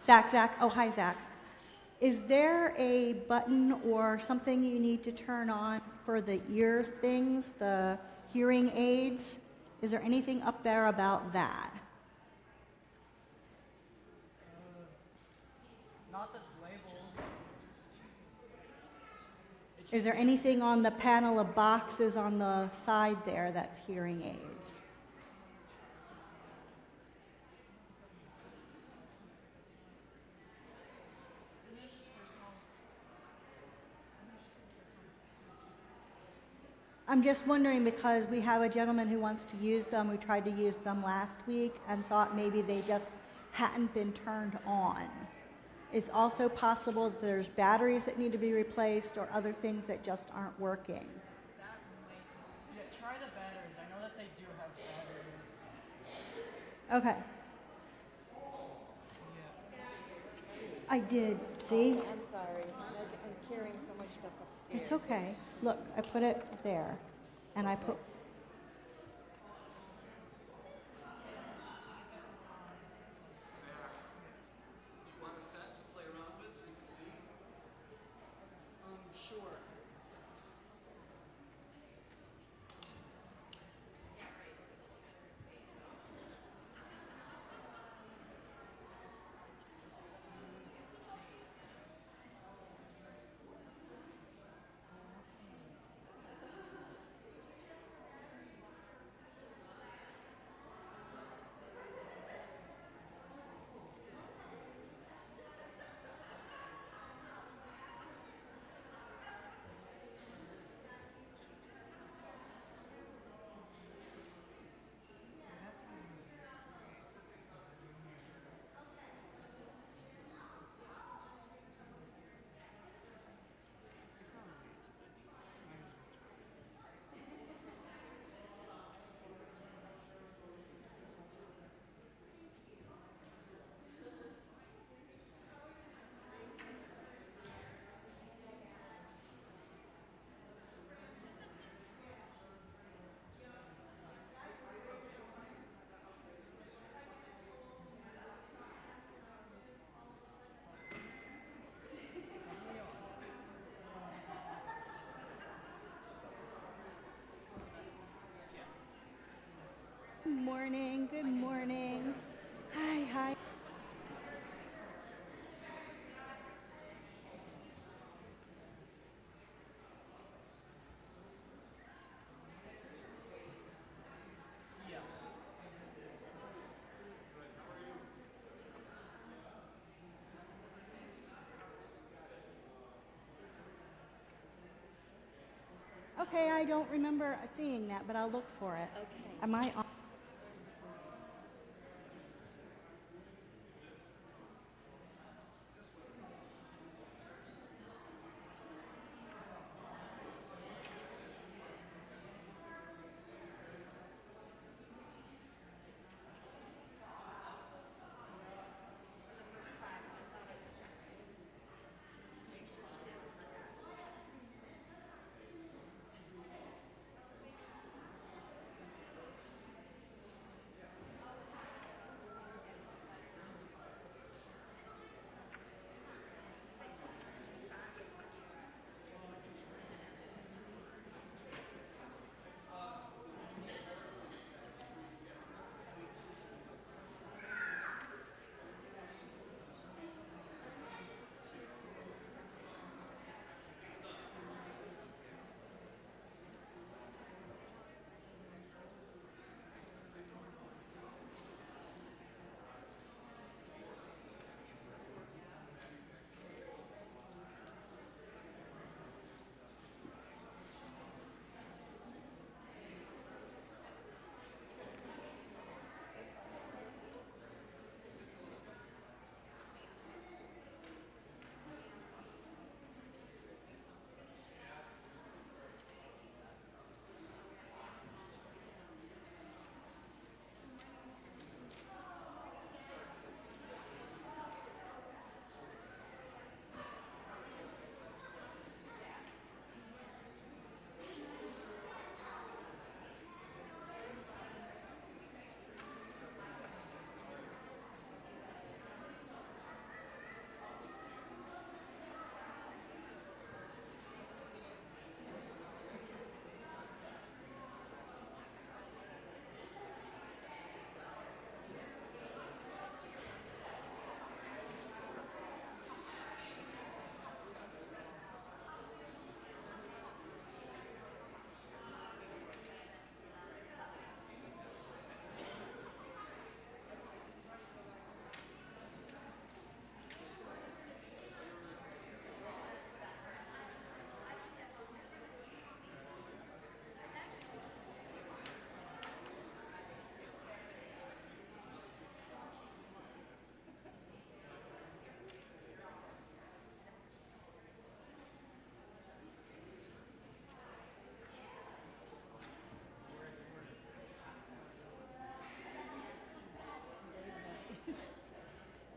Zach, oh, hi, Zach. Is there a button or something you need to turn on for the ear things, the hearing aids? Is there anything up there about that? Not that's labeled. Is there anything on the panel of boxes on the side there that's hearing aids? I'm just wondering because we have a gentleman who wants to use them. We tried to use them last week and thought maybe they just hadn't been turned on. It's also possible that there's batteries that need to be replaced or other things that just aren't working. Yeah, try the batteries. I know that they do have batteries. Okay. I did. See? I'm sorry. I'm carrying so much stuff upstairs. It's okay. Look, I put it there. And I put... Sure. Good morning. Good morning. Hi. Yeah. Okay, I don't remember seeing that, but I'll look for it. Okay. Am I on?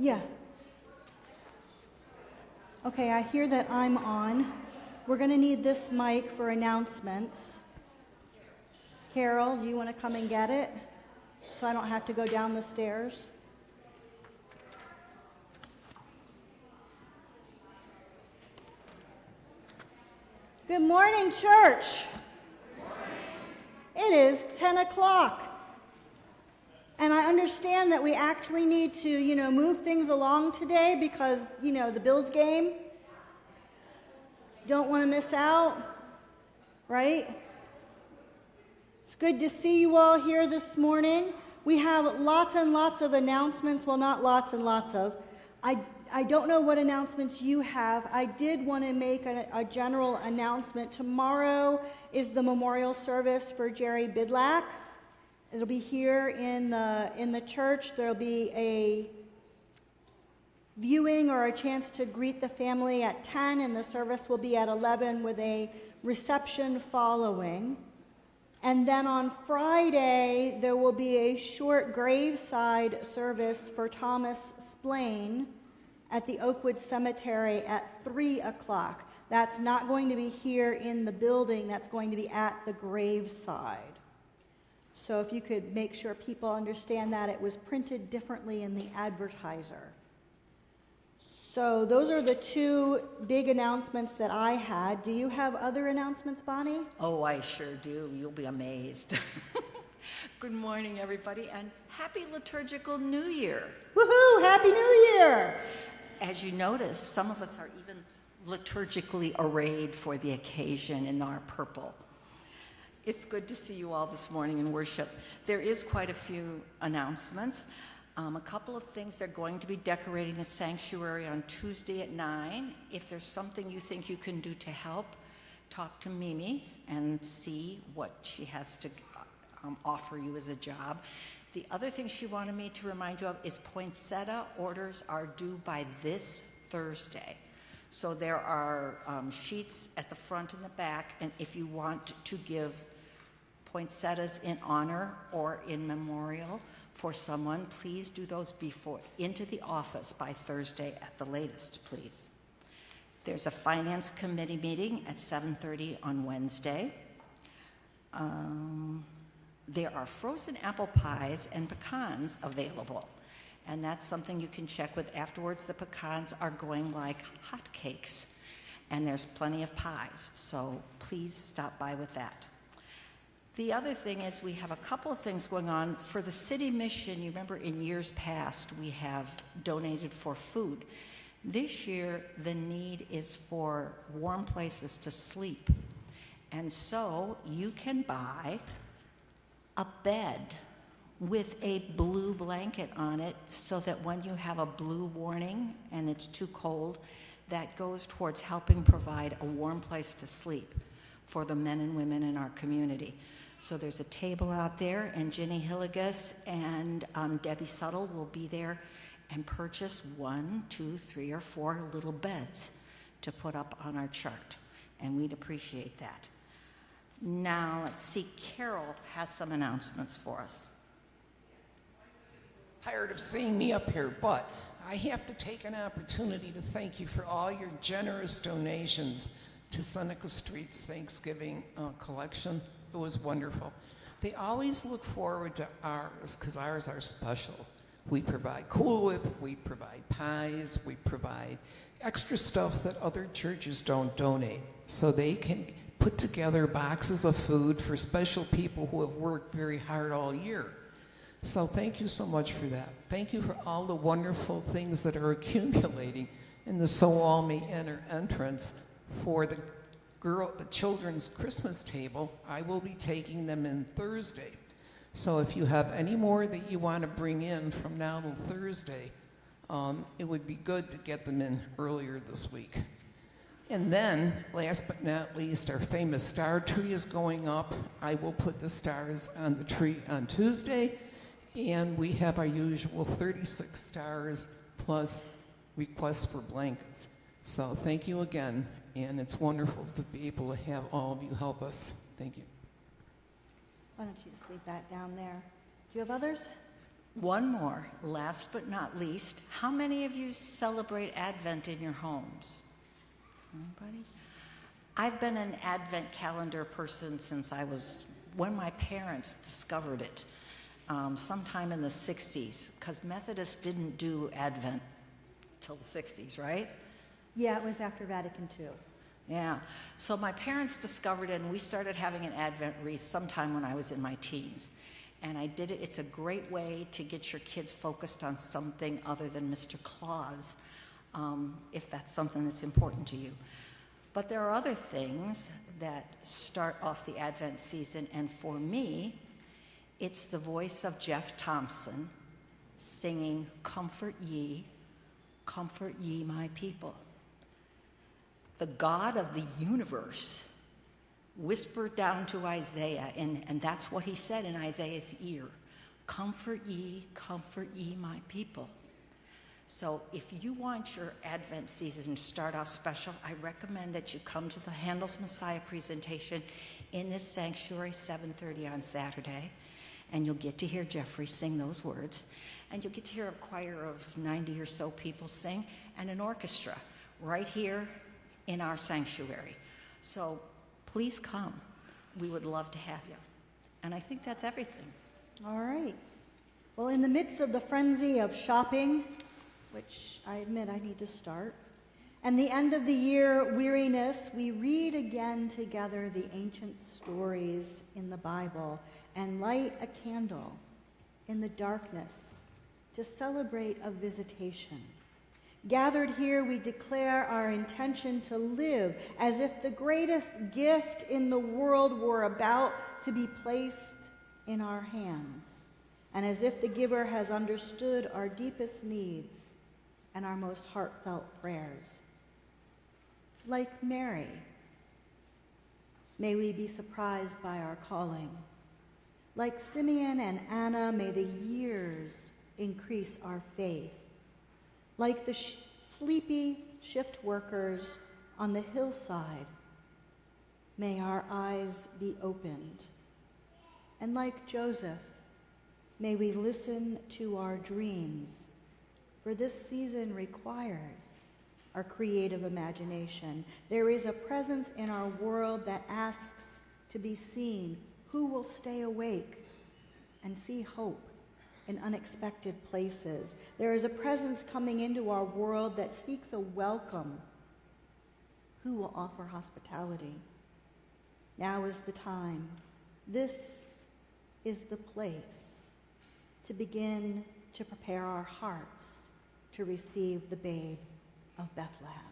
Yeah. Okay, I hear that I'm on. We're going to need this mic for announcements. Carol, do you want to come and get it so I don't have to go down the stairs? Good morning, church. Good morning. It is 10 o'clock. And I understand that we actually need to, move things along today because, the Bills game. Don't want to miss out, right? It's good to see you all here this morning. We have lots and lots of announcements. Well, not lots and lots of. I don't know what announcements you have. I did want to make a general announcement. Tomorrow is the memorial service for Jerry Bidlack. It'll be here in the church. There'll be a viewing or a chance to greet the family at 10, and the service will be at 11 with a reception following. And then on Friday, there will be a short graveside service for Thomas Splain at the Oakwood Cemetery at 3 o'clock. That's not going to be here in the building. That's going to be at the graveside. So if you could make sure people understand that, it was printed differently in the advertiser. So those are the two big announcements that I had. Do you have other announcements, Bonnie? Oh, I sure do. You'll be amazed. Good morning, everybody, and happy liturgical New Year. Woohoo! Happy New Year! As you notice, some of us are even liturgically arrayed for the occasion in our purple. It's good to see you all this morning in worship. There is quite a few announcements. A couple of things. They're going to be decorating the sanctuary on Tuesday at 9. If there's something you think you can do to help, talk to Mimi and see what she has to offer you as a job. The other thing she wanted me to remind you of is poinsettia orders are due by this Thursday. So there are sheets at the front and the back, and if you want to give poinsettias in honor or in memorial for someone, please do those into the office by Thursday at the latest, please. There's a finance committee meeting at 7:30 on Wednesday. There are frozen apple pies and pecans available, and that's something you can check with afterwards. The pecans are going like hotcakes, and there's plenty of pies, so please stop by with that. The other thing is we have a couple of things going on. For the city mission, you remember in years past we have donated for food. This year the need is for warm places to sleep. And so you can buy a bed with a blue blanket on it so that when you have a blue warning and it's too cold, that goes towards helping provide a warm place to sleep for the men and women in our community. So there's a table out there, and Jenny Hilligus and Debbie Suttle will be there and purchase 1, 2, 3, or 4 little beds to put up on our chart, and we'd appreciate that. Now, let's see, Carol has some announcements for us. Tired of seeing me up here, but I have to take an opportunity to thank you for all your generous donations to Seneca Street's Thanksgiving collection. It was wonderful. They always look forward to ours because ours are special. We provide Cool Whip, we provide pies, we provide extra stuff that other churches don't donate. So they can put together boxes of food for special people who have worked very hard all year. So thank you so much for that. Thank you for all the wonderful things that are accumulating in the So All May Enter entrance for the children's Christmas table. I will be taking them in Thursday. So if you have any more that you want to bring in from now till Thursday, it would be good to get them in earlier this week. And then, last but not least, our famous star tree is going up. I will put the stars on the tree on Tuesday, and we have our usual 36 stars plus requests for blankets. So thank you again, and it's wonderful to be able to have all of you help us. Thank you. Why don't you just leave that down there? Do you have others? One more, last but not least. How many of you celebrate Advent in your homes? Anybody? I've been an Advent calendar person since when my parents discovered it, sometime in the 60s, because Methodists didn't do Advent till the 60s, right? Yeah, it was after Vatican II. Yeah. So my parents discovered it, and we started having an Advent wreath sometime when I was in my teens. And I did it. It's a great way to get your kids focused on something other than Mr. Claus, if that's something that's important to you. But there are other things that start off the Advent season, and for me, it's the voice of Jeff Thompson singing, comfort ye my people." The God of the universe whispered down to Isaiah, and that's what he said in Isaiah's ear, comfort ye my people. So if you want your Advent season to start off special, I recommend that you come to the Handel's Messiah presentation in this sanctuary, 7:30 on Saturday, and you'll get to hear Jeffrey sing those words, and you'll get to hear a choir of 90 or so people sing, and an orchestra right here in our sanctuary. So please come. We would love to have you. And I think that's everything. All right. Well, in the midst of the frenzy of shopping, which I admit I need to start, and the end of the year weariness, we read again together the ancient stories in the Bible and light a candle in the darkness to celebrate a visitation. Gathered here, we declare our intention to live as if the greatest gift in the world were about to be placed in our hands, and as if the giver has understood our deepest needs and our most heartfelt prayers. Like Mary, may we be surprised by our calling. Like Simeon and Anna, may the years increase our faith. Like the sleepy shift workers on the hillside, may our eyes be opened. And like Joseph, may we listen to our dreams, for this season requires our creative imagination. There is a presence in our world that asks to be seen. Who will stay awake and see hope in unexpected places? There is a presence coming into our world that seeks a welcome. Who will offer hospitality? Now is the time. This is the place to begin to prepare our hearts to receive the babe of Bethlehem.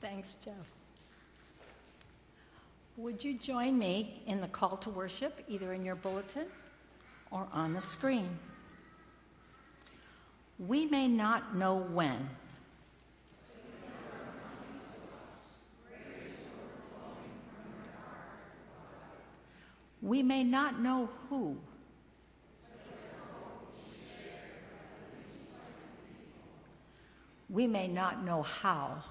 Thanks, Jeff. Would you join me in the call to worship, either in your bulletin or on the screen? We may not know when. We may not know who. We may not know how.